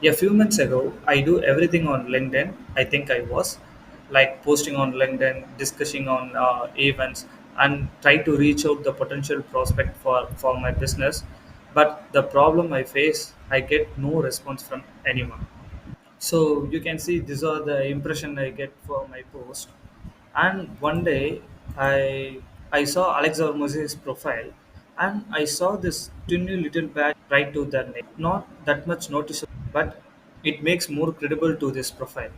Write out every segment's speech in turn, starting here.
A few months ago, I do everything on LinkedIn. I think I was like posting on LinkedIn, discussing on events, and try to reach out the potential prospect for my business. But the problem I face, I get no response from anyone. So you can see these are the impression I get for my post. And one day I saw Alex Hormoz's profile and I saw this tiny little badge right to their name. Not that much noticeable, but it makes more credible to this profile.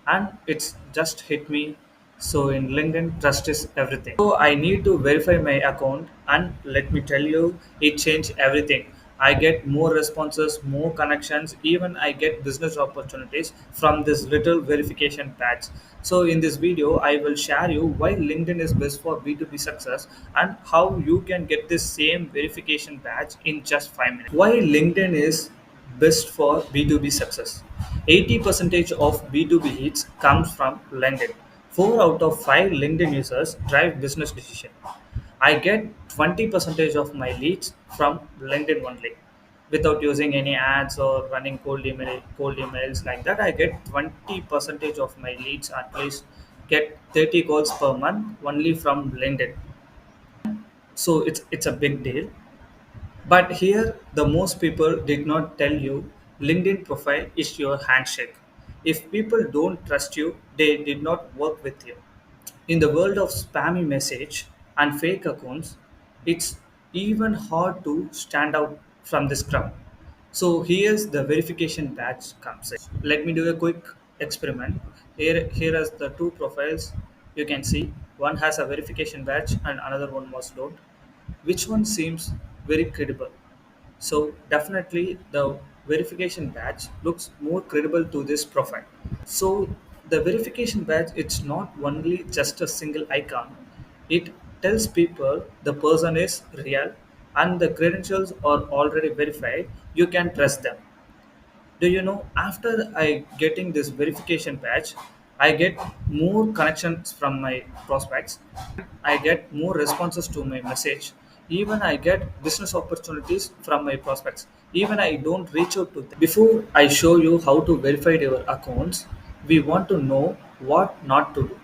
And it's just hit me. So in LinkedIn, trust is everything. So I need to verify my account, and let me tell you, it changed everything. I get more responses, more connections, even I get business opportunities from this little verification patch. So in this video, I will share you why LinkedIn is best for B2B success and how you can get this same verification badge in just 5 minutes. Why LinkedIn is best for B2B success. 80% of B2B leads comes from LinkedIn. 4 out of 5 LinkedIn users drive business decision. I get 20% of my leads from LinkedIn only. Without using any ads or running cold emails like that, I get 20% of my leads at least get 30 calls per month only from LinkedIn. So it's a big deal. But here, the most people did not tell you LinkedIn profile is your handshake. If people don't trust you, they did not work with you. In the world of spammy message and fake accounts, it's even hard to stand out from this crowd. So here's the verification badge comes in. Let me do a quick experiment. Here is the two profiles. You can see one has a verification badge and another one was don't. Which one seems very credible? So definitely the verification badge looks more credible to this profile. So the verification badge, it's not only just a single icon. It tells people the person is real and the credentials are already verified. You can trust them. Do you know, after I getting this verification badge, I get more connections from my prospects. I get more responses to my message. Even I get business opportunities from my prospects. Even I don't reach out to them. Before I show you how to verify your accounts, we want to know what not to do,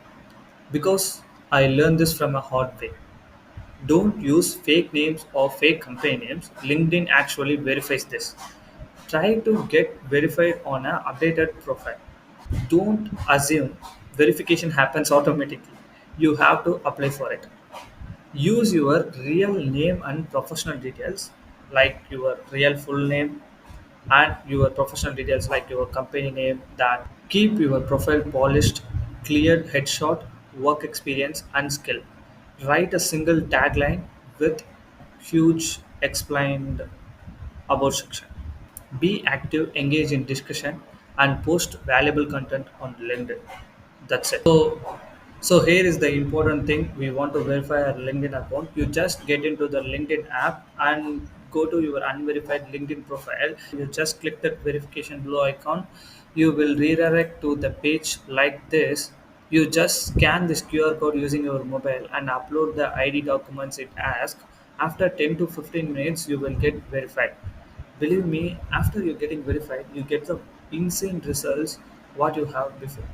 because I learned this from a hard way. Don't use fake names or fake company names. LinkedIn actually verifies this. Try to get verified on an updated profile. Don't assume verification happens automatically. You have to apply for it. Use your real name and professional details, like your real full name and your professional details like your company name. That keep your profile polished, cleared headshot, work experience and skill. Write a single tagline with huge explained about section. Be active, engage in discussion, and post valuable content on LinkedIn. That's it. So here is the important thing. We want to verify our LinkedIn account. You just get into the LinkedIn app and go to your unverified LinkedIn profile. You just click that verification below icon. You will redirect to the page like this. You just scan this QR code using your mobile and upload the ID documents it asks. After 10 to 15 minutes, you will get verified. Believe me, after you're getting verified, you get the insane results what you have before.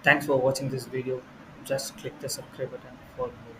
Thanks for watching this video. Just click the subscribe button for more.